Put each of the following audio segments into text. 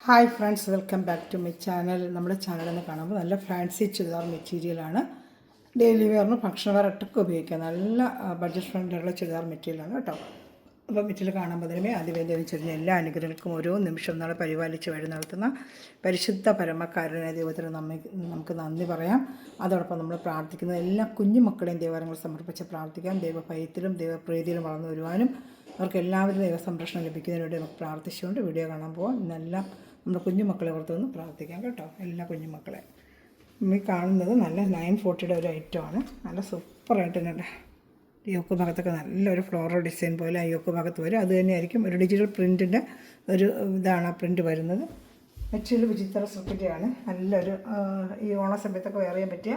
Hi friends, welcome back to my channel. നമ്മുടെ ചാനലിൽ കാണുമ്പോൾ നല്ല ഫാൻസി ചുരിദാർ മെറ്റീരിയലാണ്. ഡെയിലി വെയറിന് ഫങ്ഷൻ വെയർ ഒട്ടൊക്കെ ഉപയോഗിക്കാം. നല്ല ബഡ്ജറ്റ് ഫ്രണ്ട്ലിയുള്ള ചുരിദാർ മെറ്റീരിയലാണ് കേട്ടോ. അപ്പോൾ മെറ്റീരിയൽ കാണുമ്പോൾ തന്നെ അതിവേണ്ടി ലഭിച്ചിരുന്ന എല്ലാ അനുഗ്രഹങ്ങൾക്കും ഓരോ നിമിഷവും നാളെ പരിപാലിച്ച് വഴി നടത്തുന്ന പരിശുദ്ധ പരമക്കാരനായ ദൈവത്തിന് നമുക്ക് നന്ദി പറയാം. അതോടൊപ്പം നമ്മൾ പ്രാർത്ഥിക്കുന്ന എല്ലാ കുഞ്ഞുമക്കളെയും ദൈവങ്ങൾ സമർപ്പിച്ച് പ്രാർത്ഥിക്കാം. ദൈവഭയത്തിലും ദൈവപ്രീതിയിലും വളർന്നു വരുവാനും അവർക്ക് എല്ലാവരും ദൈവസംരക്ഷണം ലഭിക്കുന്നതിന് വേണ്ടി നമുക്ക് പ്രാർത്ഥിച്ചുകൊണ്ട് വീഡിയോ കാണാൻ പോകാം. ഇന്നെല്ലാം നമ്മുടെ കുഞ്ഞുമക്കളെ ഓർത്തൊന്ന് പ്രാർത്ഥിക്കാം കേട്ടോ. എല്ലാ കുഞ്ഞുമക്കളെ ഈ കാണുന്നത് നല്ല 940 ഒരു ഐറ്റമാണ്. നല്ല സൂപ്പറായിട്ട് തന്നെ യോക്ക് ഭാഗത്തൊക്കെ നല്ലൊരു ഫ്ലോറൽ ഡിസൈൻ പോലെ ആ യോക്ക് ഭാഗത്ത് വരും. അത് തന്നെയായിരിക്കും ഒരു ഡിജിറ്റൽ പ്രിൻറ്റിൻ്റെ ഒരു ഇതാണ് ആ പ്രിൻറ്റ് വരുന്നത്. മെറ്റീരിയൽ വിചിത്ര സൃഷ്ടിയാണ്. നല്ലൊരു ഈ ഓണസമയത്തൊക്കെ വെയർ ചെയ്യാൻ പറ്റിയ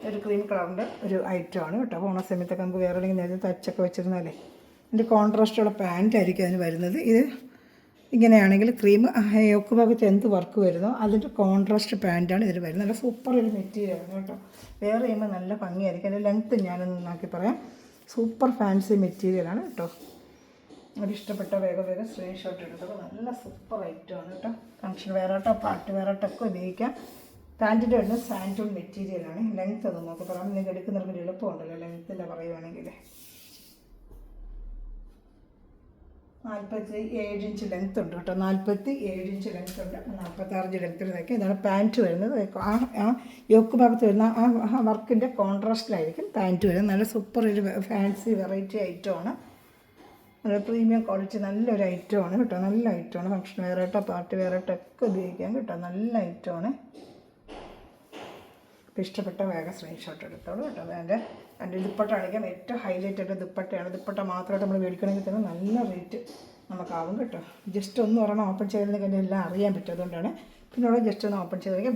ഒരു ക്രീം കളറിൻ്റെ ഒരു ഐറ്റമാണ് കേട്ടോ. അപ്പോൾ ഓണസമയത്തൊക്കെ നമുക്ക് വേറെ അല്ലെങ്കിൽ നേരത്തെ തച്ചൊക്കെ വെച്ചിരുന്നാലേ ഇതിൻ്റെ കോൺട്രാസ്റ്റുള്ള പാൻറ്റ് ആയിരിക്കും അതിന് വരുന്നത്. ഇത് ഇങ്ങനെയാണെങ്കിൽ ക്രീം യോക്ക് ഭാഗത്ത് എന്ത് വർക്ക് വരുന്നോ അതിൻ്റെ കോൺട്രാസ്റ്റ് പാൻറ്റാണ് ഇതിൽ വരുന്നത്. നല്ല സൂപ്പർ ഒരു മെറ്റീരിയലാണ് കേട്ടോ. വെയർ ചെയ്യുമ്പോൾ നല്ല ഭംഗിയായിരിക്കും. അതിൻ്റെ ലെങ്ത്ത് ഞാനൊന്ന് നോക്കി പറയാം. സൂപ്പർ ഫാൻസി മെറ്റീരിയലാണ് കേട്ടോ. അതിഷ്ടപ്പെട്ട വേഗം സ്ക്രീൻഷോട്ട് എടുത്തപ്പോൾ നല്ല സൂപ്പർ ഐറ്റമാണ് കേട്ടോ. ഫങ്ഷൻ വെയറായിട്ടോ പാർട്ടി വെയറായിട്ടൊക്കെ ഉപയോഗിക്കാം. പാൻറ്റിൻ്റെ വരുന്നത് സാൻഡൂൺ മെറ്റീരിയലാണ്. ലെങ്ത്ത് ഒന്ന് നോക്കി പറയാം. നിങ്ങൾക്ക് എടുക്കുന്നവർക്ക് എളുപ്പമുണ്ടല്ലോ ലെങ്ത്തിൻ്റെ പറയുവാണെങ്കിൽ. 47 ഇഞ്ച് ലെങ്ത്ത് ഉണ്ട് കേട്ടോ. 47 ഇഞ്ച് ലെങ്ത്ത് ഉണ്ട്. 46 ഇഞ്ച് ലെങ്ത്തിൽ തയ്ക്കുക. ഇതാണ് പാൻറ്റ് വരുന്നത്. ആ യോക്ക് ഭാഗത്ത് വരുന്ന ആ വർക്കിൻ്റെ കോൺട്രാസ്റ്റിലായിരിക്കും പാൻറ്റ് വരുന്നത്. നല്ല സൂപ്പർ ഒരു ഫാൻസി വെറൈറ്റി ഐറ്റമാണ്. നല്ല പ്രീമിയം ക്വാളിറ്റി നല്ലൊരു ഐറ്റമാണ് കേട്ടോ. നല്ല ഐറ്റമാണ്. ഫങ്ഷൻ വെയറായിട്ടോ പാർട്ടി വെയറായിട്ടോ ഒക്കെ ഉപയോഗിക്കാം കേട്ടോ. നല്ല ഐറ്റമാണ്. അപ്പോൾ ഇഷ്ടപ്പെട്ട വേഗം സ്ക്രീൻഷോട്ട് എടുത്തോളൂ കേട്ടോ. എൻ്റെ ദുപ്പട്ട കാണിക്കാം. ഏറ്റവും ഹൈലൈറ്റ് ആയിട്ട് ദുപ്പട്ടയാണ്. ദുപ്പട്ട മാത്രമായിട്ട് നമ്മൾ മേടിക്കണമെങ്കിൽ തന്നെ നല്ല റേറ്റ് നമുക്കാവും കേട്ടോ. ജസ്റ്റ് ഒന്ന് ഒരെണ്ണം ഓപ്പൺ ചെയ്തിരുന്നെങ്കിൽ എൻ്റെ എല്ലാം അറിയാൻ പറ്റും. അതുകൊണ്ടാണ് പിന്നെ അവിടെ ജസ്റ്റ് ഒന്ന് ഓപ്പൺ ചെയ്തിരിക്കുക.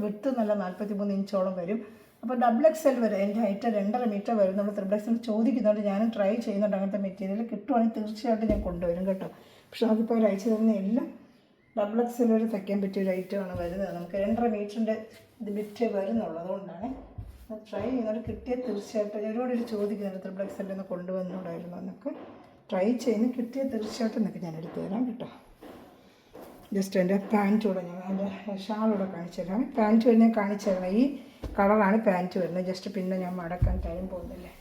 വിട്ട് നല്ല 43 ഇഞ്ചോളം വരും. അപ്പോൾ XXL വരെ എൻ്റെ ഹൈറ്റ് 2.5 മീറ്റർ വരും. നമ്മൾ XXL ചോദിക്കുന്നുണ്ട്. ഞാനും ട്രൈ ചെയ്യുന്നുണ്ട്. അങ്ങനത്തെ മെറ്റീരിയൽ കിട്ടുവാണെങ്കിൽ തീർച്ചയായിട്ടും ഞാൻ കൊണ്ടുവരും കേട്ടോ. പക്ഷേ നമുക്കിപ്പോൾ അവർ അയച്ചു തരുന്ന എല്ലാം XXL വരെ തയ്ക്കാൻ പറ്റിയ ഒരു ഐറ്റമാണ് വരുന്നത്. നമുക്ക് 2.5 മീറ്ററിൻ്റെ ഇത് ബിറ്റ് വരുന്നുള്ളൂ. അതുകൊണ്ടാണ് ട്രൈ ചെയ്യുന്നത്. കിട്ടിയാൽ തീർച്ചയായിട്ടും ഒരുപാട് ചോദിക്കുന്നുണ്ട് XXL ഒന്ന് കൊണ്ടുവന്നുകൂടായിരുന്നു എന്നൊക്കെ. ട്രൈ ചെയ്യുന്ന കിട്ടിയാൽ തീർച്ചയായിട്ടും എന്നൊക്കെ ഞാൻ എടുത്തു തരാം കേട്ടോ. ജസ്റ്റ് എൻ്റെ പാൻറ്റ് കൂടെ ഞാൻ എൻ്റെ ഷാളൂടെ കാണിച്ചു തരാം. പാൻറ്റ് വരുന്ന കാണിച്ചു തരണം. ഈ കളറാണ് പാൻറ്റ് വരുന്നത്. ജസ്റ്റ് പിന്നെ ഞാൻ മടക്കാൻ ടൈം പോകുന്നില്ലേ.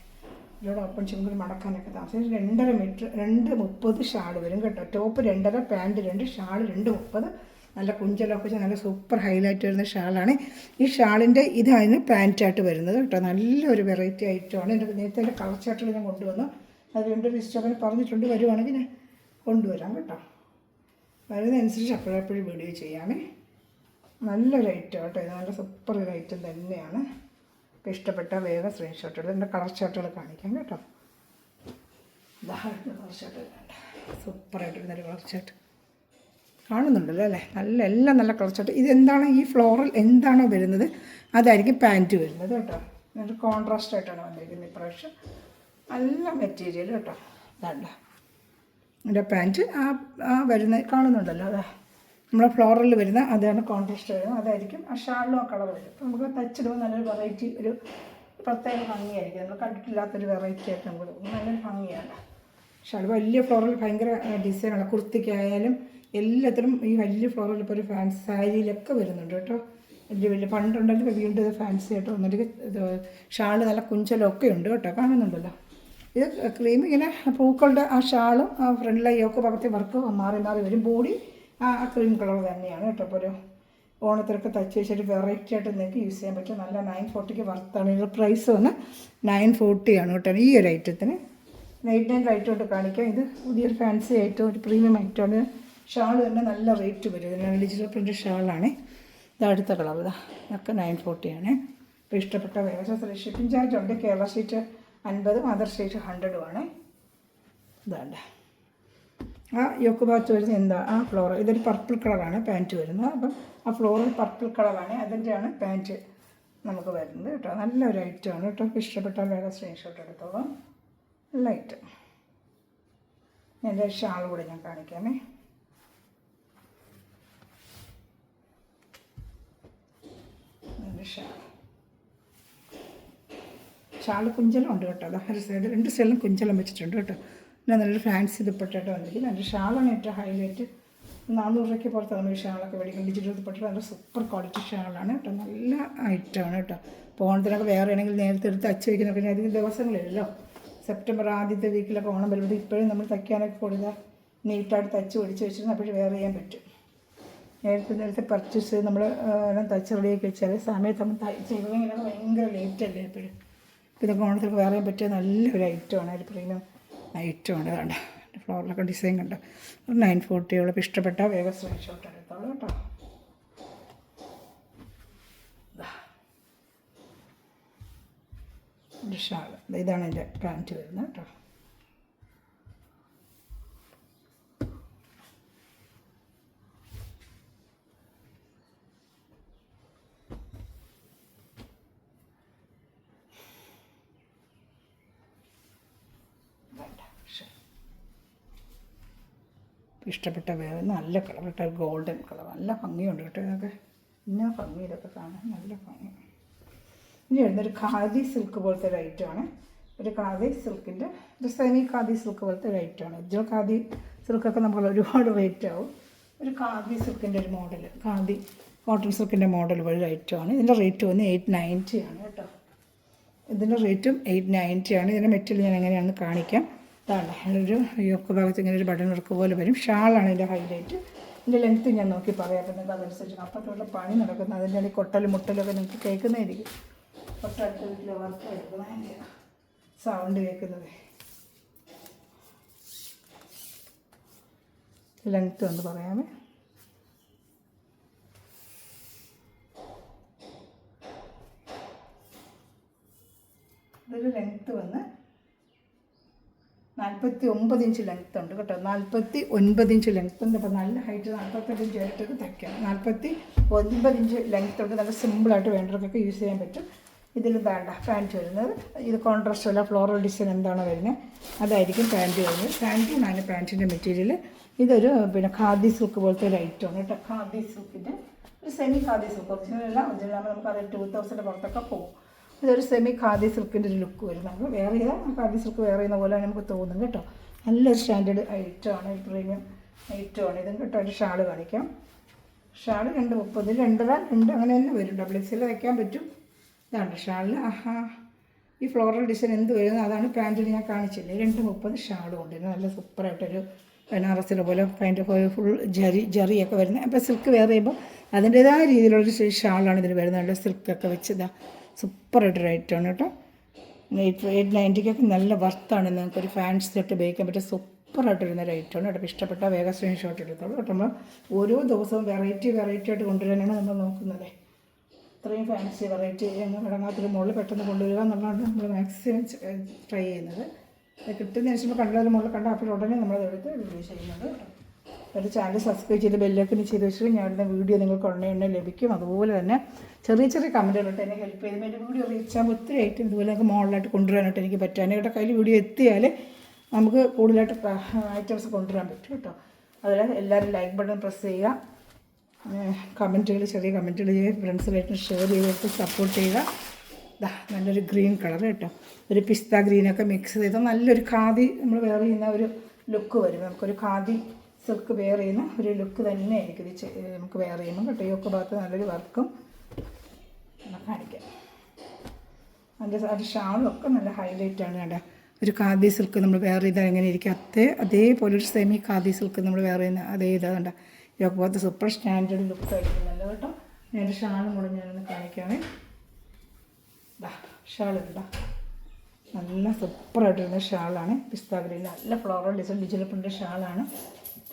ഇതിലൂടെ ഓപ്പൺ ചെയ്യുമ്പോൾ മടക്കാനൊക്കെ താമസം. 2.5 മീറ്റർ 2.30 ഷാൾ വരും കേട്ടോ. Top 2.5, pant 2, shawl 2.30. നല്ല കുഞ്ചലൊക്കെ നല്ല സൂപ്പർ ഹൈലൈറ്റ് വരുന്ന ഷാളാണ്. ഈ ഷാളിൻ്റെ ഇതാണ് പാൻറ്റായിട്ട് വരുന്നത് കേട്ടോ. നല്ലൊരു വെറൈറ്റി ഐറ്റമാണ്. എൻ്റെ നേരത്തെ എൻ്റെ കളർ ചാർട്ടുകൾ ഞാൻ കൊണ്ടുവന്നു. അത് 2 ലിസ്റ്റൊക്കെ പറഞ്ഞിട്ടുണ്ട്. വരുവാണെങ്കിൽ ഞാൻ കൊണ്ടുവരാം കേട്ടോ. വരുന്നതനുസരിച്ച് അപ്പോഴെപ്പോഴും വീഡിയോ ചെയ്യാമേ. നല്ലൊരു ഐറ്റം കേട്ടോ. ഇത് നല്ല സൂപ്പർ ഒരു ഐറ്റം തന്നെയാണ്. ഇപ്പോൾ ഇഷ്ടപ്പെട്ട വേഗം സ്ക്രീൻഷോട്ട് എടുത്ത് എൻ്റെ കളർ ചാർട്ടുകൾ കാണിക്കാം കേട്ടോ. ഇതാണ് കളർ ചാർട്ട് വേണ്ട. സൂപ്പറായിട്ടിരുന്നൊരു കളർ ചാർട്ട് കാണുന്നുണ്ടല്ലോ അല്ലേ. എല്ലാം നല്ല കളർ ചാർട്ട്. ഇതെന്താണ് ഈ ഫ്ലോറൽ എന്താണോ വരുന്നത് അതായിരിക്കും പാൻറ്റ് വരുന്നത് കേട്ടോ. നല്ല കോൺട്രാസ്റ്റ് ആയിട്ടാണ് വന്നിരിക്കുന്നത് ഇപ്രാവശ്യം. നല്ല മെറ്റീരിയൽ കേട്ടോ. ഇതാണ്ട എൻ്റെ പാൻറ്റ് ആ വരുന്ന കാണുന്നുണ്ടല്ലോ. അതാ നമ്മളെ ഫ്ലോറലിൽ വരുന്ന അതാണ് കോൺട്രാസ്റ്റ് വരുന്നത്. അതായിരിക്കും ആ ഷാളിലും ആ കളർ വരും. അപ്പോൾ നമുക്ക് തച്ചിടുമ്പോൾ നല്ലൊരു വെറൈറ്റി ഒരു പ്രത്യേക ഭംഗിയായിരിക്കും. നമ്മൾ കണ്ടിട്ടില്ലാത്തൊരു വെറൈറ്റി ആയിട്ട് നമുക്ക് തോന്നും. നല്ലൊരു ഭംഗിയാണ്. ഷാൾ വലിയ ഫ്ലോറൽ ഭയങ്കര ഡിസൈനാണ്. കുർത്തിക്കായാലും എല്ലാത്തിനും ഈ വലിയ ഫ്ലോറൽ ഇപ്പോൾ ഒരു ഫാൻസി സാരിയിലൊക്കെ വരുന്നുണ്ട് കേട്ടോ. വലിയ പണ്ടുണ്ടെങ്കിൽ ഇപ്പോൾ വീണ്ടും ഇത് ഫാൻസി ആയിട്ട് വന്നിട്ട് ഷാള് നല്ല കുഞ്ചലൊക്കെ ഉണ്ട് കേട്ടോ. കാണുന്നുണ്ടല്ലോ. ഇത് ക്രീം ഇങ്ങനെ പൂക്കളുടെ ആ ഷാളും ആ ഫ്രണ്ടിലെ യോക്ക് ഭാഗത്തെ വർക്ക് മാറി വരും. ബോഡി ആ ക്രീം കളർ തന്നെയാണ് കേട്ടോ. അപ്പോൾ ഒരു ഓണത്തിനൊക്കെ തച്ച് വെച്ചിട്ട് വെറൈറ്റി ആയിട്ട് നിങ്ങൾക്ക് യൂസ് ചെയ്യാൻ പറ്റും. നല്ല 940 വർത്താണ്. ഇതിൻ്റെ പ്രൈസ് വന്ന് 940 ആണ് കേട്ടോ. ഈ ഒരു ഐറ്റത്തിന് 99 ഐറ്റം കൊണ്ട് കാണിക്കാം. ഇത് പുതിയൊരു ഫാൻസി ഐറ്റം, ഒരു പ്രീമിയം ഐറ്റമാണ്. ഷാൾ തന്നെ നല്ല റേറ്റ് വരും. ഇതിന് ഡിജിറ്റൽ പ്രിൻ്റ് ഷാളാണ്. ഇത് അടുത്ത കളർ ഇതൊക്കെ 940 ആണ്. ഇപ്പോൾ ഇഷ്ടപ്പെട്ട വേറെ ഷിപ്പിംഗ് ചാർജ് ഉണ്ട്. കേരള സ്റ്റേറ്റ് 50, അതർ സ്റ്റേറ്റ് 100 ആണ്. ഇതാണ്ട് ആ യോക്ക് ഭാഗത്ത് വരുന്നത് എന്താ ആ ഫ്ലോറൽ. ഇതൊരു പർപ്പിൾ കളറാണ് പാൻറ്റ് വരുന്നത്. അപ്പം ആ ഫ്ലോറൽ പർപ്പിൾ കളറാണ്. അതിൻ്റെയാണ് പാൻറ്റ് നമുക്ക് വരുന്നത് കേട്ടോ. നല്ലൊരു ഐറ്റമാണ് കേട്ടോ. ഇഷ്ടപ്പെട്ടാൽ വേറെ സ്ക്രീൻഷോട്ട് എടുത്തോളാം. നല്ല ഐറ്റം. എൻ്റെ ഷാൾ കൂടെ ഞാൻ കാണിക്കാമേ. ഷാൾ കുഞ്ചലം ഉണ്ട് കേട്ടോ. അത് ഒരു സൈഡ് 2 സൈഡിലും കുഞ്ചലം വെച്ചിട്ടുണ്ട് കേട്ടോ. പിന്നെ നല്ലൊരു ഫാൻസി ദുപ്പട്ടയായിട്ട് വന്നിരിക്കും. നല്ല ഷാളാണ് ഏറ്റവും ഹൈലൈറ്റ്. 400 രൂപയ്ക്ക് പുറത്ത് നമ്മൾ ഈ ഷാളൊക്കെ മേടിക്കും. ഡിജിറ്റൽ ദുപ്പട്ട നല്ല സൂപ്പർ ക്വാളിറ്റി ഷാളാണ് കേട്ടോ. നല്ല ഐറ്റമാണ് കേട്ടോ. അപ്പോൾ ഓണത്തിനൊക്കെ വേറെ ആണെങ്കിൽ നേരത്തെ എടുത്ത് തച്ച് വയ്ക്കുന്നൊക്കെ അധികം ദിവസങ്ങളില്ലല്ലോ. സെപ്റ്റംബർ ആദ്യത്തെ വീക്കിലൊക്കെ ഓണം വരുമ്പോൾ ഇപ്പോഴും നമ്മൾ തയ്ക്കാനൊക്കെ കൊടുത്താൽ നീറ്റായിട്ട് തച്ച് പിടിച്ച് വെച്ചിരുന്ന അപ്പോഴും വേറെ ചെയ്യാൻ പറ്റും. നേരത്തെ പർച്ചേസ് ചെയ്ത് നമ്മൾ എല്ലാം തച്ച് റെഡിയാക്കി വെച്ചാൽ സമയത്ത് നമ്മൾ ചെയ്തതെങ്കിലൊക്കെ ഭയങ്കര ലേറ്റല്ലേ എപ്പോഴും. ഇതൊക്കെ ഓണത്തിനൊക്കെ വേറെ ചെയ്യാൻ പറ്റിയ നല്ലൊരു ഐറ്റമാണ്. ഒരു പ്രീമിയം ഐറ്റമാണ്. വേണ്ട ഫ്ലോറിലൊക്കെ ഡിസൈൻ കണ്ടോ. 940 ഉള്ളപ്പോൾ ഇഷ്ടപ്പെട്ട വേഗം സ്ക്രീൻഷോട്ട് എടുത്തോളൂ കേട്ടോ. ഒരു ഷാൾ, ഇതാണ് എൻ്റെ പാൻറ്റ് വരുന്നത് കേട്ടോ. ഇഷ്ടപ്പെട്ട വേറെ നല്ല കളർ കേട്ടോ. ഗോൾഡൻ കളർ നല്ല ഭംഗിയുണ്ട് കേട്ടോ. ഇതൊക്കെ ഇന്ന ഭംഗി ഇതൊക്കെ കാണാൻ നല്ല ഭംഗി. ഇനി വരുന്നൊരു ഖാദി സിൽക്ക് പോലത്തെ ഒരു ഐറ്റമാണ്. ഒരു ഖാദി സിൽക്കിൻ്റെ ഒരു സെമി ഖാദി സിൽക്ക് പോലത്തെ ഒരു ഐറ്റമാണ്. ഒറിജിനൽ ഖാദി സിൽക്കൊക്കെ നമ്മൾ ഒരുപാട് റേറ്റ് ആവും. ഒരു ഖാദി സിൽക്കിൻ്റെ ഒരു മോഡൽ, ഖാദി കോട്ടൺ സിൽക്കിൻ്റെ മോഡൽ ഒരു ഐറ്റമാണ്. ഇതിൻ്റെ റേറ്റ് വന്ന് 890 ആണ് കേട്ടോ. ഇതിൻ്റെ റേറ്റും 890 ആണ്. ഇതിൻ്റെ മെറ്റീരിയൽ ഞാൻ എങ്ങനെയാണെന്ന് കാണിക്കാം. ഇതാണ് ഒരു യോക്ക് ഭാഗത്ത് ഇങ്ങനെ ഒരു ബട്ടൺ വർക്ക് പോലെ വരും. ഷാളാണ് ഇതിൻ്റെ ഹൈലൈറ്റ്. ഇതിൻ്റെ ലെങ്ത്ത് ഞാൻ നോക്കി പറയാം. അപ്പം നിങ്ങൾക്ക് അതനുസരിച്ച് അപ്പത്തുള്ള പണി നടക്കുന്നത് അതിൻ്റെ ഇടയിൽ കൊട്ടലും മുട്ടലൊക്കെ നിങ്ങൾക്ക് കേൾക്കുന്നതായിരിക്കും. തൊട്ടടുത്ത വീട്ടിലെ വർക്ക് എടുക്കുന്നത് അതിൻ്റെ സൗണ്ട് കേൾക്കുന്നത്. ലെങ്ത്ത് ഒന്ന് പറയാമേ. ഇതൊരു ലെങ്ത്ത് വന്ന് 49 ഇഞ്ച് ലെങ്ത്ത് ഉണ്ട് കേട്ടോ. 49 ഇഞ്ച് ലെങ്ത്ത് ഉണ്ട്. അപ്പോൾ നല്ല ഹൈറ്റ് 48 ഇഞ്ച് ആയിട്ടൊക്കെ തയ്ക്കാം. 49 ഇഞ്ച് ലെങ്ത്ത് ഉണ്ട്. നല്ല സിമ്പിളായിട്ട് വേണ്ടവർക്കൊക്കെ യൂസ് ചെയ്യാൻ പറ്റും. ഇതിൽ വേണ്ട പാൻറ്റ് വരുന്നത് ഇത് കോൺട്രാസ്റ്റ് അല്ല, ഫ്ലോറൽ ഡിസൈൻ എന്താണോ വരുന്നത് അതായിരിക്കും പാൻറ്റ് വരുന്നത്. പാൻറ്റുമാണ് പാൻറ്റിൻ്റെ മെറ്റീരിയൽ. ഇതൊരു ഖാദി സിൽക്ക് പോലത്തെ ഒരു ഐറ്റമാണ് കേട്ടോ. ഖാദി സിൽക്കിൻ്റെ ഒരു സെമി ഖാദി സിൽക്ക്. ഒറിജിനൽ നമുക്കത് 2000 പുറത്തൊക്കെ പോകും. ഇതൊരു സെമി ഖാദി സിൽക്കിൻ്റെ ഒരു ലുക്ക് വരും. നമുക്ക് വേറെ ചെയ്താൽ ഖാദി സിൽക്ക് വേറെ ചെയ്യുന്ന പോലെ നമുക്ക് തോന്നും കേട്ടോ. നല്ലൊരു സ്റ്റാൻഡേർഡ് ഐറ്റമാണ്, ഒരു പ്രീമിയം ഐറ്റമാണ് ഇതും കേട്ടോ. ഒരു ഷാള് കാണിക്കാം. ഷാള് 230, 2 അങ്ങനെ തന്നെ വരും. XL വയ്ക്കാൻ പറ്റും. ഇതാണ് ഷാളിൽ. ഈ ഫ്ലോറൽ ഡിസൈൻ എന്ത് വരുന്നത് അതാണ് പാൻറ്റിന് ഞാൻ കാണിച്ചില്ലേ. 230 ഷാളും ഉണ്ട്. നല്ല സൂപ്പറായിട്ടൊരു ബനാറസിലെ പോലെ അതിൻ്റെ ഫുൾ ജറിയൊക്കെ വരുന്നത്. അപ്പോൾ സിൽക്ക് വേറെ ചെയ്യുമ്പോൾ അതിൻ്റേതായ രീതിയിലുള്ളൊരു ഷാളാണ് ഇതിന് വരുന്നത്. നല്ല സിൽക്കൊക്കെ വെച്ചതാ സൂപ്പറായിട്ടൊരു ഐറ്റമാണ് കേട്ടോ. 890 നല്ല വർത്താണ്. നിങ്ങൾക്കൊരു ഫാൻസി സെറ്റ് ഉപയോഗിക്കാൻ പറ്റിയ സൂപ്പറായിട്ടിരുന്നൊരു ഐറ്റമാണ് കേട്ടോ. ഇഷ്ടപ്പെട്ട വേഗം സ്ക്രീൻഷോട്ട് എടുത്തോളൂ കേട്ടോ. നമ്മൾ ഓരോ ദിവസവും വെറൈറ്റി ആയിട്ട് കൊണ്ടുവരാനാണ് നമ്മൾ നോക്കുന്നത്. ഇത്രയും ഫാൻസി വെറൈറ്റി ഇടങ്ങാത്തൊരു മുകളിൽ പെട്ടെന്ന് കൊണ്ടുവരിക എന്നുള്ളതാണ് നമ്മൾ മാക്സിമം ട്രൈ ചെയ്യുന്നത്. കിട്ടുന്ന ശേഷം കണ്ടൊരു മുകളിൽ കണ്ട അപ്പോൾ ഉടനെ നമ്മളതെടുത്ത് വീഡിയോ ചെയ്യുന്നുണ്ട് കേട്ടോ. ഒരു ചാനൽ സബ്സ്ക്രൈബ് ചെയ്ത് ബെല്ലൈക്കൺ ചെയ്ത് വെച്ചിട്ട് ഞാനിടുന്ന വീഡിയോ നിങ്ങൾക്ക് ഉടനെ ലഭിക്കും. അതുപോലെ തന്നെ ചെറിയ കമൻറ്റുകളായിട്ട് എന്നെ ഹെൽപ്പ് ചെയ്ത് എൻ്റെ വീഡിയോ റീച്ച് ആകുമ്പോൾ ഒത്തിരി ഐറ്റം ഇതുപോലെ നമുക്ക് മോഡലായിട്ട് കൊണ്ടുവരാനായിട്ട് എനിക്ക് പറ്റും. എൻ്റെ കയ്യിൽ വീഡിയോ എത്തിയാൽ നമുക്ക് കൂടുതലായിട്ട് ഐറ്റംസ് കൊണ്ടുവരാൻ പറ്റും കേട്ടോ. അതുപോലെ എല്ലാവരും ലൈക്ക് ബട്ടൺ പ്രസ് ചെയ്യുക. ചെറിയ കമൻറ്റുകൾ ചെയ്യുക. ഫ്രണ്ട്സുമായിട്ട് ഷെയർ ചെയ്തിട്ട് സപ്പോർട്ട് ചെയ്യുക. നല്ലൊരു ഗ്രീൻ കളർ കേട്ടോ. ഒരു പിസ്ത ഗ്രീനൊക്കെ മിക്സ് ചെയ്ത് നല്ലൊരു ഖാദി നമ്മൾ വെയർ ചെയ്യുന്ന ഒരു ലുക്ക് വരും. നമുക്കൊരു ഖാദി സിൽക്ക് വെയർ ചെയ്യുന്ന ഒരു ലുക്ക് തന്നെ ആയിരിക്കും ഇത് നമുക്ക് വെയർ ചെയ്യുമ്പോൾ കേട്ടോ. ഈ ഒക്കെ ഭാഗത്ത് നല്ലൊരു വർക്കും കാണിക്കാം. അതിൻ്റെ ഷാളൊക്കെ നല്ല ഹൈലൈറ്റാണ് കേട്ടോ. ഒരു ഖാദി സിൽക്ക് നമ്മൾ വെയർ ചെയ്താൽ എങ്ങനെ ഇരിക്കും അതേപോലെ ഒരു സെമി ഖാദി സിൽക്ക് നമ്മൾ വെയർ ചെയ്യുന്ന അതേ ഇതാകണ്ട. ഇതൊക്കെ പോലത്തെ സൂപ്പർ സ്റ്റാൻഡേർഡ് ലുക്കായിരിക്കും നല്ല കേട്ടോ. ഞാൻ ഷാളും കൂടെ ഞാനൊന്ന് കാണിക്കാമേ. ഷാളുണ്ടാ നല്ല സൂപ്പറായിട്ടിരുന്ന ഷാളാണ്. പിസ്ത ഗ്രീൻ നല്ല ഫ്ലോറൽ ഡിസൈൻ ഡിജിറ്റൽ പ്രിൻ്റ് ഷാളാണ്.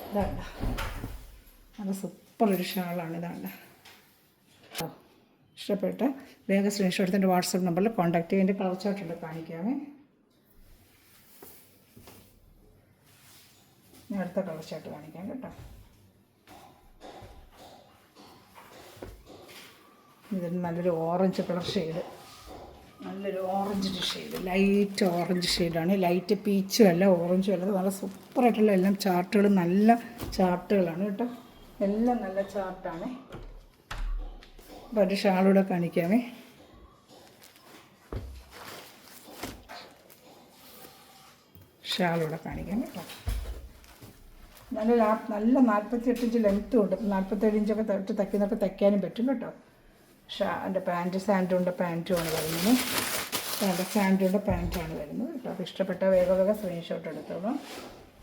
ഇതാണ്ട നല്ല സൂപ്പറൊരു ഷാളാണ്. ഇതാണ്ട ഇഷ്ടപ്പെട്ട വേഗം സ്ക്രീൻഷോട്ട് എടുത്ത് എൻ്റെ വാട്സപ്പ് നമ്പറിൽ കോൺടാക്ട് ചെയ്യുക. എൻ്റെ കളർ ചാർട്ടുണ്ട് കാണിക്കാമേ. ഞാൻ അടുത്ത കളർ ചാർട്ട് കാണിക്കാം കേട്ടോ. ഇതിന് നല്ലൊരു ഓറഞ്ച് കളർ ഷെയ്ഡ്, നല്ലൊരു ഓറഞ്ച് ഷെയ്ഡ്, ലൈറ്റ് ഓറഞ്ച് ഷെയ്ഡാണ്. ലൈറ്റ് പീച്ചും അല്ല ഓറഞ്ചും അല്ല. നല്ല സൂപ്പറായിട്ടുള്ള എല്ലാം ചാർട്ടുകൾ നല്ല ചാർട്ടുകളാണ് കേട്ടോ. എല്ലാം നല്ല ചാർട്ടാണ്. അപ്പോൾ ഒരു ഷാളൂടെ കാണിക്കാമേ. ഷാളൂടെ കാണിക്കാം കേട്ടോ. നല്ല 48 ഇഞ്ച് ലെങ്ത്തും ഉണ്ട്. 47 ഇഞ്ചൊക്കെ തയ്ക്കുന്നപ്പോൾ തയ്ക്കാനും പറ്റും കേട്ടോ. എൻ്റെ പാൻറ്റ് സാൻഡൂണിൻ്റെ പാൻറ്റുമാണ് വരുന്നത്. എൻ്റെ സാൻഡൂണിൻ്റെ പാൻറ്റാണ് വരുന്നത് കേട്ടോ. അപ്പോൾ ഇഷ്ടപ്പെട്ട വേഗം സ്ക്രീൻഷോട്ട് എടുത്തോളാം.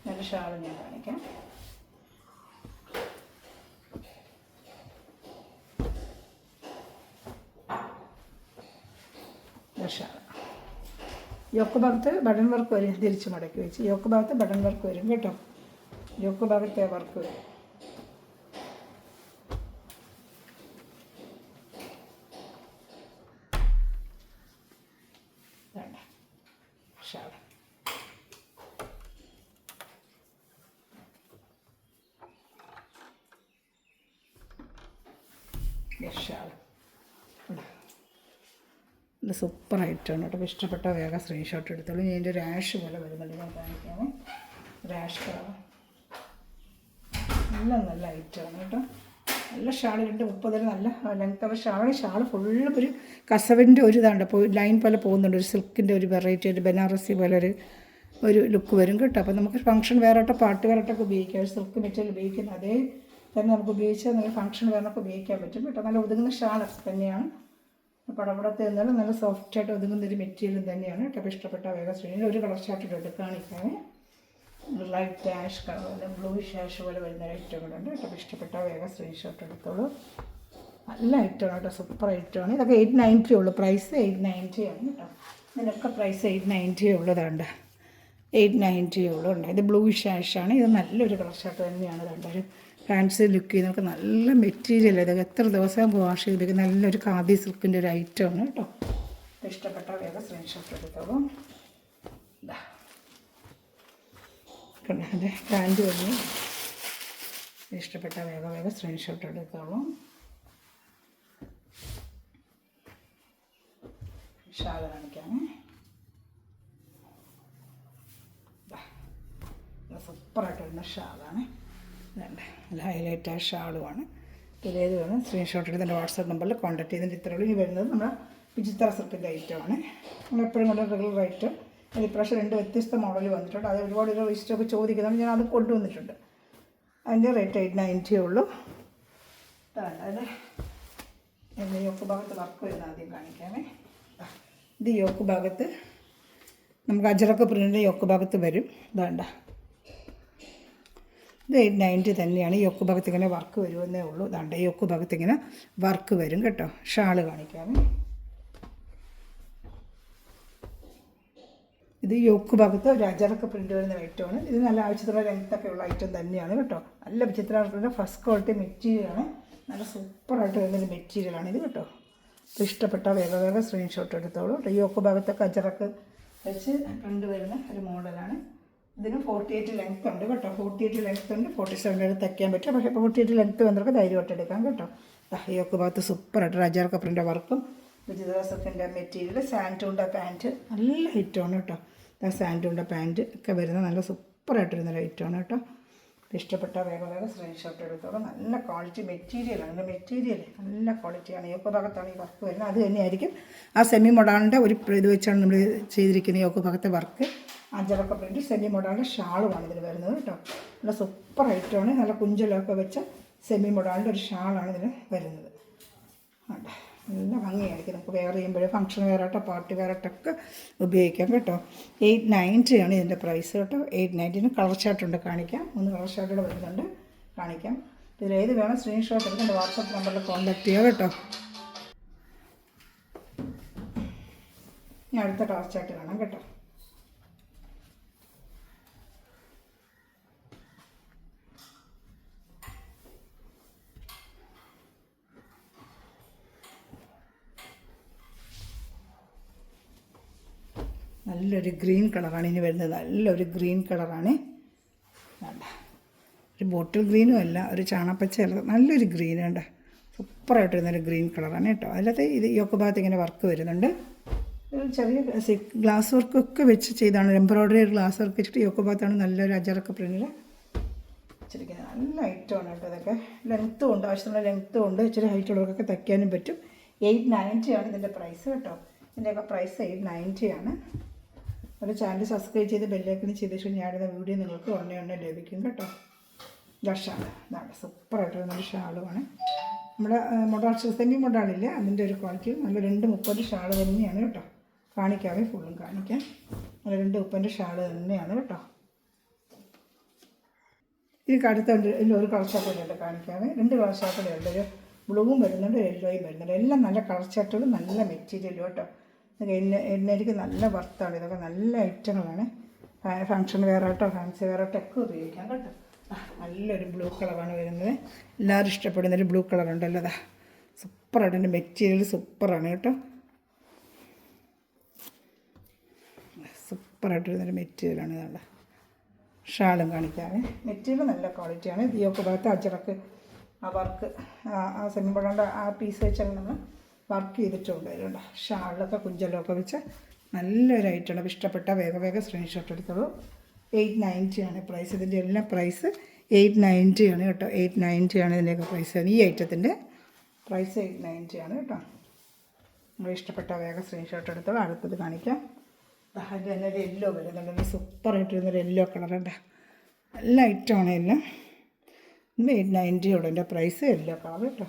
നല്ല ഷാൾ ഞാൻ കാണിക്കാം. ഷാൾ യോക്ക് ഭാഗത്ത് ബട്ടൺ വർക്ക് വരും. തിരിച്ച് മടക്കി വെച്ച് യോക്ക് ഭാഗത്ത് ബട്ടൺ വർക്ക് വരും കേട്ടോ. യോക്ക് ഭാഗത്തെ വർക്ക് വരും. ഷാൾ ഷാൾ നല്ല സൂപ്പർ ഐറ്റമാണ് കേട്ടോ. അപ്പോൾ ഇഷ്ടപ്പെട്ട വേഗം സ്ക്രീൻഷോട്ട് എടുത്തോളൂ. ഞാൻ എൻ്റെ റാഷ് പോലെ വരുന്നുണ്ട്, ഞാൻ കാണിക്കാമേ. റാഷ് കളർ നല്ല ഐറ്റമാണ് കേട്ടോ. നല്ല ഷാൾ 230 നല്ല ലെങ്ത് ഓഫ് ഷാൾ ഫുള്ള് ഒരു കസവിൻ്റെ ഒരു ഇതാണ്ട്. അപ്പോൾ ലൈൻ പോലെ പോകുന്നുണ്ട്. ഒരു സിൽക്കിൻ്റെ ഒരു വെറൈറ്റി, ഒരു ബനാറസി പോലെ ഒരു ലുക്ക് വരും കേട്ടോ. അപ്പോൾ നമുക്ക് ഫംഗ്ഷൻ വേറോട്ടോ പാർട്ടി വേറോട്ടൊക്കെ ഉപയോഗിക്കാം. ഒരു സിൽക്ക് മെറ്റീരിയൽ ഉപയോഗിക്കുന്ന അതേ തന്നെ നമുക്ക് ഉപയോഗിച്ചാൽ നമുക്ക് ഫംഗ്ഷൻ വേറൊക്കെ ഉപയോഗിക്കാൻ പറ്റും കേട്ടോ. നല്ല ഒതുങ്ങുന്ന ഷാൾ തന്നെയാണ്. പടപടത്ത് നിന്നാലും നല്ല സോഫ്റ്റായിട്ട് ഒതുങ്ങുന്നൊരു മെറ്റീരിയൽ തന്നെയാണ് കേട്ടോ. അപ്പോൾ ഇഷ്ടപ്പെട്ട വേഗം സ്ക്രീനിൽ ഒരു കളർ ഷാർട്ട് കാണിക്കാമേ. ലൈറ്റ് ആഷ് കളർ അല്ല ബ്ലൂയിഷ് ആഷ് പോലെ വരുന്ന ഐറ്റം കൂടെ ഉണ്ട് കേട്ടോ. അപ്പോൾ ഇഷ്ടപ്പെട്ട വേഗം സ്ക്രീൻഷോട്ട് എടുത്തോളൂ. നല്ല ഐറ്റമാണ് കേട്ടോ. സൂപ്പർ ഐറ്റമാണ്. ഇതൊക്കെ 890 ഉള്ളൂ. പ്രൈസ് 890 ആണ് കേട്ടോ. ഇതിനൊക്കെ പ്രൈസ് 890 ഉള്ളതുണ്ട്. 890 ഉള്ളൂ ഉണ്ട്. ഇത് ബ്ലൂയിഷ് ആഷാണ്. ഇത് നല്ലൊരു കളർ ഷാർട്ട് തന്നെയാണ്. രണ്ടൊരു ഫാൻസി ലുക്ക് ചെയ്യുന്നവർക്ക് നല്ല മെറ്റീരിയൽ. ഇതൊക്കെ എത്ര ദിവസം വാഷ് ചെയ്തിരിക്കും. നല്ലൊരു ഖാദി സിൽക്കിൻ്റെ ഒരു ഐറ്റമാണ് കേട്ടോ. ഇഷ്ടപ്പെട്ട വേഗം സ്ക്രീൻഷോട്ട് എടുത്തോളൂ. അതെ പാൻറ്റ് വന്നു. ഇഷ്ടപ്പെട്ട വേഗം സ്ക്രീൻഷോട്ട് എടുത്തോളൂ. ഷാൾ കാണിക്കാമേ. സൂപ്പറായിട്ട് വരുന്ന ഷാളാണ്. നല്ല ഹൈലൈറ്റായ ഷാളുമാണ്. ഇതിലേത് വേണം സ്ക്രീൻഷോട്ട് എടുത്ത് എൻ്റെ വാട്സാപ്പ് നമ്പറിൽ കോൺടാക്ട് ചെയ്തിട്ട് ഇത്രയുള്ളൂ. ഇനി വരുന്നത് നമ്മുടെ വിചിത്ര സിൽക്കിൻ്റെ ഐറ്റമാണ്. നമ്മളെപ്പോഴും കൊണ്ട് റെഗുലർ ഐറ്റം. ഇപ്രാവശ്യം 2 വ്യത്യസ്ത മോഡൽ വന്നിട്ടുണ്ട്. അത് ഒരുപാട് ഇഷ്ടമൊക്കെ ചോദിക്കുന്നുണ്ട്. ഞാൻ അത് കൊണ്ടുവന്നിട്ടുണ്ട്. അതിൻ്റെ റേറ്റ് 890 ഉള്ളൂ. അതായത് എൻ്റെ യോക്ക് ഭാഗത്ത് വർക്ക് വരുന്ന ആദ്യം കാണിക്കാമേ. ഇത് യോക്ക് ഭാഗത്ത് നമുക്ക് അജറക്ക് പ്രിൻ്റിൻ്റെ യോക്ക് ഭാഗത്ത് വരും. ഇതാണ്ട ഇത് 890 തന്നെയാണ്. യോക്ക് ഭാഗത്ത് ഇങ്ങനെ വർക്ക് വരുമെന്നേ ഉള്ളൂ. ഇതാണ്ട് യോക്ക് ഭാഗത്ത് ഇങ്ങനെ വർക്ക് വരും കേട്ടോ. ഷാൾ കാണിക്കാമേ. ഇത് യോക്ക് ഭാഗത്ത് ഒരു അജറക്ക് പ്രിൻ്റ് വരുന്ന ഐറ്റമാണ്. ഇത് നല്ല ആവശ്യത്തിലുള്ള ലെങ്ത്തൊക്കെ ഉള്ള ഐറ്റം തന്നെയാണ് കേട്ടോ. നല്ല വിചിത്രമായിട്ടുള്ള ഫസ്റ്റ് ക്വാളിറ്റി മെറ്റീരിയലാണ്. നല്ല സൂപ്പറായിട്ട് വരുന്നൊരു മെറ്റീരിയലാണ് ഇത് കേട്ടോ. അപ്പോൾ ഇഷ്ടപ്പെട്ട വേഗം സ്ക്രീൻഷോട്ട് എടുത്തോളൂ കേട്ടോ. യോക്ക് ഭാഗത്തൊക്കെ അജറക്ക് വെച്ച് കണ്ടുവരുന്ന ഒരു മോഡലാണ്. ഇതിന് 48 ലെങ്ത്ത് ഉണ്ട് കേട്ടോ. 48 ലെങ്ത്ത് ഉണ്ട്. 47 വരെ തയ്ക്കാൻ പറ്റും. പക്ഷേ 48 ലെങ്ത്ത് വന്നവർക്ക് ധൈര്യമായിട്ട് എടുക്കാം കേട്ടോ. യോക്ക് ഭാഗത്ത് സൂപ്പറായിട്ട് അജറക്ക് പ്രിൻ്റ് വർക്കും വിചിത്ര സിൽക്കിൻ്റെ മെറ്റീരിയൽ. സാൻഡൂണ്ട പാൻറ്റ് നല്ല ഐറ്റമാണ് കേട്ടോ. സാൻഡൂണ്ട പാൻറ്റ് ഒക്കെ വരുന്ന നല്ല സൂപ്പറായിട്ട് വരുന്ന ഐറ്റമാണ് കേട്ടോ. ഇഷ്ടപ്പെട്ട വേഗം സ്ക്രീൻഷോട്ട് എടുത്തോളൂ. നല്ല ക്വാളിറ്റി മെറ്റീരിയലാണ്. ഇതിൻ്റെ മെറ്റീരിയൽ നല്ല ക്വാളിറ്റിയാണ്. യോക്ക് ഭാഗത്താണ് ഈ വർക്ക് വരുന്നത്. അത് തന്നെയായിരിക്കും ആ സെമി മൊഡാളിൻ്റെ ഒരു ഇത് വെച്ചാണ് നമ്മൾ ചെയ്തിരിക്കുന്നത്. യോക്ക് ഭാഗത്തെ വർക്ക് അജറക്ക പ്രിൻ്റ് സെമി മൊഡാളിൻ്റെ ഷാളുമാണ് ഇതിൽ വരുന്നത് കേട്ടോ. നല്ല സൂപ്പർ ഐറ്റമാണ്. നല്ല കുഞ്ചലൊക്കെ വെച്ച സെമി മൊഡാളിൻ്റെ ഒരു ഷാളാണ് ഇതിൽ വരുന്നത്. നല്ല ഭംഗിയായിരിക്കും. നമുക്ക് വെയർ ചെയ്യുമ്പോഴേ ഫംഗ്ഷൻ വെയറായിട്ടോ പാർട്ടി വെയറായിട്ടൊക്കെ ഉപയോഗിക്കാം കേട്ടോ. 890 ആണ് ഇതിൻ്റെ പ്രൈസ് കേട്ടോ. 890 കളർ ചാർട്ടുണ്ട് കാണിക്കാം. 3 കളർ ചാർട്ടുകൾ വരുന്നുണ്ട് കാണിക്കാം. ഇതിലേത് വേണം സ്ക്രീൻഷോട്ട് എടുത്ത് എൻ്റെ വാട്സാപ്പ് നമ്പറിൽ കോൺടാക്ട് ചെയ്യുക കേട്ടോ. ഞാൻ അടുത്ത കളർ ചാർട്ട് കാണാം കേട്ടോ. നല്ലൊരു ഗ്രീൻ കളറാണ് ഇനി വരുന്നത്. നല്ലൊരു ഗ്രീൻ കളറാണ്. ഒരു ബോട്ടിൽ ഗ്രീനും അല്ല, ഒരു ചാണപ്പച്ച നല്ലൊരു ഗ്രീൻ ഉണ്ട്. സൂപ്പറായിട്ട് വരുന്നൊരു ഗ്രീൻ കളറാണ് കേട്ടോ. അതിലത്തെ ഇത് യോക്ക് ഭാഗത്ത് ഇങ്ങനെ വർക്ക് വരുന്നുണ്ട്. ചെറിയ ഗ്ലാസ് വർക്കൊക്കെ വെച്ച് ചെയ്താണ്. എംബ്രോയ്ഡറി ഗ്ലാസ് വർക്ക് വെച്ചിട്ട് യോക്ക് ഭാഗത്താണ് നല്ലൊരു അജറക്ക് പ്രിൻ്റിൽ വെച്ചിരിക്കുന്നത്. നല്ല ഐറ്റമാണ് കേട്ടോ. ഇതൊക്കെ ലെങ്ത്തും ഉണ്ട്. ആവശ്യമുള്ള ലെങ്ത്തും ഉണ്ട്. ഇച്ചിരി ഹൈറ്റുള്ളവർക്കൊക്കെ തയ്ക്കാനും പറ്റും. 890 ആണ് ഇതിൻ്റെ പ്രൈസ് കേട്ടോ. ഇതിൻ്റെയൊക്കെ പ്രൈസ് 890 ആണ്. ഒരു ചാനൽ സബ്സ്ക്രൈബ് ചെയ്ത് ബെല്ലൈക്കൺ ചെയ്ത ശേഷം ഞാനിടുന്ന വീഡിയോ നിങ്ങൾക്ക് ഉടനെ ലഭിക്കും കേട്ടോ. ഇതാ ഷാൾ, ഇതാണ് സൂപ്പറായിട്ട് വരുന്നൊരു ഷാളുമാണ്. നമ്മുടെ മൊഡാൾ സെമി മൊഡാളില്ലേ അതിൻ്റെ ഒരു ക്വാളിറ്റി നല്ല 230 ഷാൾ തന്നെയാണ് കേട്ടോ. കാണിക്കാവേ, ഫുള്ളും കാണിക്കാം. നല്ല 230 ഷാൾ തന്നെയാണ് കേട്ടോ. ഇതിന് അടുത്ത ഒരു കളർ ഷാർട്ടുകളുണ്ട്, കാണിക്കാവേ. 2 കളർ ഷാർട്ടുകളുണ്ട്, ഒരു ബ്ലൂവും വരുന്നുണ്ട്, യെല്ലോയും വരുന്നുണ്ട്. എല്ലാം നല്ല കളർ ഷാർട്ടുകളും നല്ല മെറ്റീരിയലും കേട്ടോ. എണ്ണയ്ക്ക് നല്ല വർത്താണ്. ഇതൊക്കെ നല്ല ഐറ്റങ്ങളാണ്. ഫങ്ഷൻ വെയർ ആയിട്ടോ ഫാൻസി വെയർ ആയിട്ടോ ഒക്കെ ഉപയോഗിക്കാം കേട്ടോ. നല്ലൊരു ബ്ലൂ കളറാണ് വരുന്നത്. എല്ലാവരും ഇഷ്ടപ്പെടുന്നൊരു ബ്ലൂ കളറുണ്ടല്ലോ. അതാ സൂപ്പറായിട്ട്, എൻ്റെ മെറ്റീരിയൽ സൂപ്പറാണ് കേട്ടോ. സൂപ്പറായിട്ട് വരുന്നൊരു മെറ്റീരിയലാണ്. ഇതാണ് ഷാളും കാണിക്കാറ്. മെറ്റീരിയൽ നല്ല ക്വാളിറ്റിയാണ്. ഇതിയൊക്കെ ഭാഗത്ത് അച്ചടക്ക് ആ വർക്ക് ആ സെമിബോളോണ്ട് ആ പീസ് വെച്ചാൽ നമ്മൾ വർക്ക് ചെയ്തിട്ടുണ്ട്. അതുകൊണ്ട് ഷാളിലൊക്കെ കുഞ്ചലൊക്കെ വെച്ച് നല്ലൊരു ഐറ്റമാണ്. ഇഷ്ടപ്പെട്ട വേഗം സ്ക്രീൻഷോട്ട് എടുത്തോളൂ. 890 ആണ് പ്രൈസ്. ഇതിൻ്റെ എല്ലാം പ്രൈസ് 890 ആണ് കേട്ടോ. 890 ആണ് ഇതിൻ്റെയൊക്കെ പ്രൈസ്. ഈ ഐറ്റത്തിൻ്റെ പ്രൈസ് 890 ആണ് കേട്ടോ. നിങ്ങൾ ഇഷ്ടപ്പെട്ട വേഗം സ്ക്രീൻഷോട്ട് എടുത്തോളൂ. അടുത്തത് കാണിക്കാം. അതിൻ്റെ തന്നെ ഒരു യെല്ലോ വരുന്നുണ്ട്. സൂപ്പറായിട്ട് വരുന്നൊരു യെല്ലോ കളറുണ്ട്. നല്ല ഐറ്റമാണ് എല്ലാം. 890 ഉള്ളൂ എൻ്റെ പ്രൈസ്. യെല്ലോ കളർ കേട്ടോ.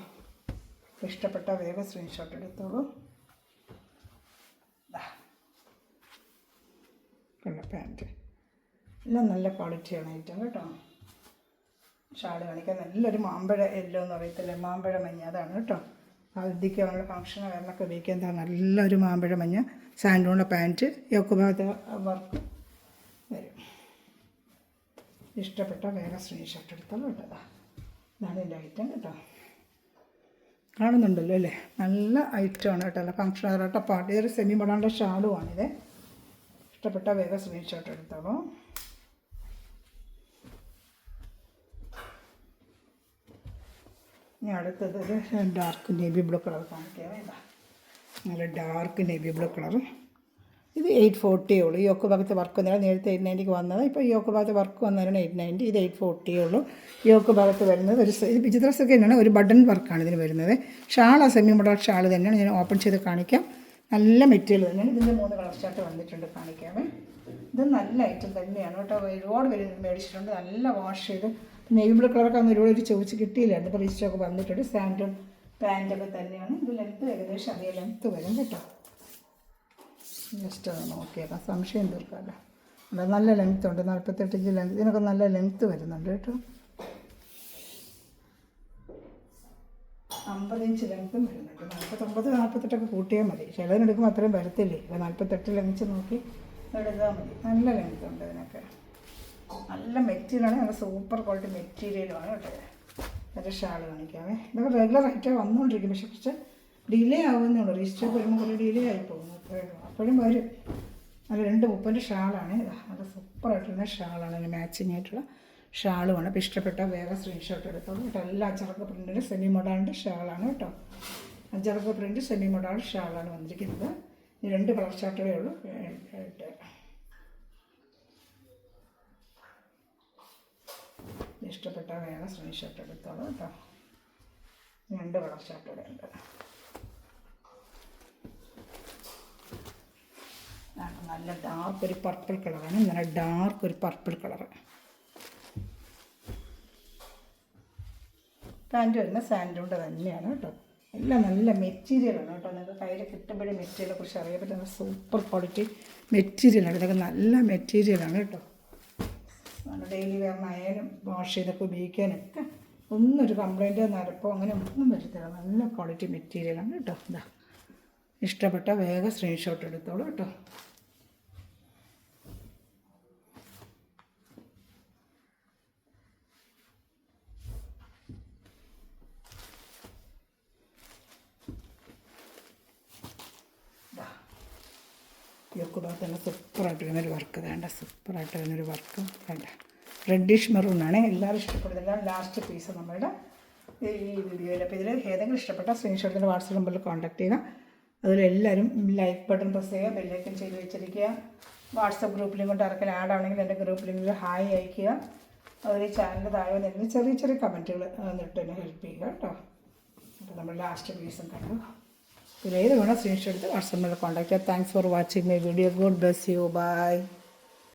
ഇഷ്ടപ്പെട്ട വേഗം സ്ക്രീൻഷോട്ട് എടുത്തോളൂ. ഉള്ള പാൻറ്റ് എല്ലാം നല്ല ക്വാളിറ്റിയാണ് ഐറ്റം കേട്ടോ. ഷാൾ കാണിക്കാൻ നല്ലൊരു മാമ്പഴ യെല്ലോ എന്ന് പറയത്തില്ല, മാമ്പഴ മഞ്ഞ, അതാണ് കേട്ടോ. ഹൽദിക്ക് അവരുടെ ഫംഗ്ഷന് വരണമൊക്കെ ഉപയോഗിക്കാൻ എന്താ നല്ലൊരു മാമ്പഴ മഞ്ഞ സാൻഡൂണിൻ്റെ പാൻറ്റ്. യോക്ക് ഭാഗത്ത് വർക്ക് വരും. ഇഷ്ടപ്പെട്ട വേഗം സ്ക്രീൻഷോട്ട് എടുത്തോളൂ കേട്ടോ. ഇതാണ് എൻ്റെ ഐറ്റം കേട്ടോ. കാണുന്നുണ്ടല്ലോ അല്ലേ, നല്ല ഐറ്റമാണ് കേട്ടോ. അല്ല ഫംഗ്ഷൻ കേട്ടോ. പാർട്ടി ഒരു സെമി മോഡാളിൻ്റെ ഷാളുമാണിത്. ഇഷ്ടപ്പെട്ട വേഗം സ്ക്രീൻഷോട്ട് എടുത്തോളൂ. ഇനി അടുത്തത് ഒരു ഡാർക്ക് നേവി ബ്ലൂ കളർ കാണിക്കാം. നല്ല ഡാർക്ക് നേവി ബ്ലൂ കളർ. ഇത് 840 ഉള്ളൂ. യോക്ക് ഭാഗത്ത് വർക്ക് വന്നതാണ്. നേരത്തെ 890 വന്നത്. ഇപ്പോൾ യോക്ക് ഭാഗത്ത് വർക്ക് വന്നതാണ് 890. ഇത് 840 ഉള്ളൂ. യോക്ക് ഭാഗത്ത് വരുന്നത് ഒരു വിചിത്ര സെറ്റ് തന്നെയാണ്. ഒരു ബട്ടൺ വർക്കാണ് ഇതിന് വരുന്നത്. ഷാൾ സെമി മോഡൽ ഷാൾ തന്നെയാണ്. ഞാൻ ഓപ്പൺ ചെയ്ത് കാണിക്കാം. നല്ല മെറ്റീരിയൽ തന്നെയാണ്. ഇതിൻ്റെ 3 കളർ ഷർട്ട് വന്നിട്ടുണ്ട്, കാണിക്കാമേ. ഇത് നല്ല ഐറ്റം തന്നെയാണ് കേട്ടോ. ഒരുപാട് പേര് മേടിച്ചിട്ടുണ്ട്. നല്ല വാഷ് ചെയ്ത് നെവി ബ്ലൂ കളറൊക്കെ അന്ന് ഒരുപാട് ചോദിച്ച് കിട്ടിയില്ലായിരുന്നു. ഇപ്പോൾ റീസ്റ്റൊക്കെ വന്നിട്ടുണ്ട്. സാൻഡും പാൻറ്റൊക്കെ തന്നെയാണ്. ഇത് ലെങ്ത്ത് ഏകദേശം അതേ ലെങ്ത്ത് വരും കേട്ടോ. ജസ്റ്റ് ഒന്ന് നോക്കിയേക്കാം, സംശയം തീർക്കാമല്ലോ. അല്ല നല്ല ലെങ്ത്ത് ഉണ്ട്, 48 ഇഞ്ച് ലെങ്ത്ത്. ഇതിനൊക്കെ നല്ല ലെങ്ത്ത് വരുന്നുണ്ട് കേട്ടോ. 50 ഇഞ്ച് ലെങ്ത്തും വരുന്നുണ്ട്. 49, 48 കൂട്ടിയാൽ മതി. ചിലതിനെടുക്കുമ്പോൾ അത്രയും വരത്തില്ലേ. ഇപ്പോൾ 48 ലെങ്ത്ത് നോക്കി എടുത്താൽ മതി. നല്ല ലെങ്ത്ത് ഉണ്ട് ഇതിനൊക്കെ. നല്ല മെറ്റീരിയലാണ്. നല്ല സൂപ്പർ ക്വാളിറ്റി മെറ്റീരിയലുമാണ് കേട്ടോ. അതിൻ്റെ ഷാൾ കാണിക്കാമേ. ഇതൊക്കെ റെഗുലർ ആയിട്ട് വന്നുകൊണ്ടിരിക്കും. പക്ഷേ കുറച്ച് ഡിലേ ആവുന്നേ ഉള്ളൂ. രജിസ്റ്റർ വരുമ്പോൾ കുറേ ഡിലേ ആയി പോകുന്നു. അപ്പോഴും വരും. നല്ല 230 ഷാളാണ്. നല്ല സൂപ്പറായിട്ടുള്ള ഷാളാണ്. അതിന് മാച്ചിങ് ആയിട്ടുള്ള ഷാളുമാണ്. അപ്പോൾ ഇഷ്ടപ്പെട്ട വേഗം സ്ക്രീൻഷോട്ട് എടുത്തോളൂ കേട്ടോ. എല്ലാ അച്ചടക്ക പ്രിൻറ്റിൻ്റെ സെമി മോഡാളിൻ്റെ ഷാളാണ് കേട്ടോ. അച്ചടക്ക പ്രിൻറ്റ് സെമി മോഡാൾ ഷാളാണ് വന്നിരിക്കുന്നത്. ഈ 2 കളർ ഷർട്ടുകളേ ഉള്ളൂ. ഇഷ്ടപ്പെട്ട വേഗം സ്ക്രീൻഷോട്ട് എടുത്തോളൂ കേട്ടോ. 2 കളർ ഷർട്ടുകളെ ഉണ്ട്. നല്ല ഡാർക്ക് ഒരു പർപ്പിൾ കളറാണ്. നല്ല ഡാർക്ക് ഒരു പർപ്പിൾ കളറ്. പാൻറ്റ് വരുന്ന സാൻഡൂണിൻ്റെ തന്നെയാണ് കേട്ടോ. എല്ലാം നല്ല മെറ്റീരിയലാണ് കേട്ടോ. നിങ്ങൾക്ക് കയ്യിൽ കിട്ടുമ്പോഴേ മെറ്റീരിയലെ കുറിച്ച് അറിയാൻ പറ്റുന്ന സൂപ്പർ ക്വാളിറ്റി മെറ്റീരിയലാണ്. ഇതൊക്കെ നല്ല മെറ്റീരിയലാണ് കേട്ടോ. ഡെയിലി വെയറിനായാലും വാഷ് ചെയ്തൊക്കെ ഉപയോഗിക്കാനൊക്കെ ഒന്നൊരു കംപ്ലൈൻറ്റോ നരപ്പോ അങ്ങനെ ഒന്നും വരത്തില്ല. നല്ല ക്വാളിറ്റി മെറ്റീരിയലാണ് കേട്ടോ. ഇതാ ഇഷ്ടപ്പെട്ട വേഗം സ്ക്രീൻഷോട്ട് എടുത്തോളൂ കേട്ടോ. യോക്ക് ഭാഗത്ത് തന്നെ സൂപ്പറായിട്ട് വരുന്നൊരു വർക്ക് വേണ്ട. സൂപ്പറായിട്ട് വരുന്നൊരു വർക്ക് വേണ്ട. റെഡിഷ് മെറൂണാണ്. എല്ലാവരും ഇഷ്ടപ്പെടുന്നില്ല. ലാസ്റ്റ് പീസ് നമ്മളുടെ ഈ വീഡിയോയിൽ. അപ്പോൾ ഇതിൽ ഏതെങ്കിലും ഇഷ്ടപ്പെട്ട സ്ക്രീൻഷോട്ടിൻ്റെ വാട്സപ്പ് നമ്പറിൽ കോൺടാക്ട് ചെയ്യുക. അതിൽ എല്ലാവരും ലൈക്ക് ബട്ടൺ പ്രസ് ചെയ്യുക, ബെല്ലൈക്കൻ ചെയ്ത് വെച്ചിരിക്കുക. വാട്സപ്പ് ഗ്രൂപ്പ് ലിങ്ക് കൊണ്ട് ആർക്കെങ്കിലും ആഡ് ആണെങ്കിൽ എൻ്റെ ഗ്രൂപ്പ് ലിങ്കിൽ ഹായ് അയയ്ക്കുക. അതിൽ ഈ ചാനലിൽ താഴെ വന്നിരുന്ന ചെറിയ ചെറിയ കമൻറ്റുകൾ വന്നിട്ട് എന്നെ ഹെൽപ്പ് ചെയ്യുക കേട്ടോ. അപ്പോൾ നമ്മൾ ലാസ്റ്റ് പീസും കണ്ടു. ഇതിലേത് വേണം സ്ക്രീൻഷോട്ട് എടുത്ത് വാട്സപ്പിൽ കോൺടാക്ട് ചെയ്യുക. Thanks for watching my video. God bless you. By.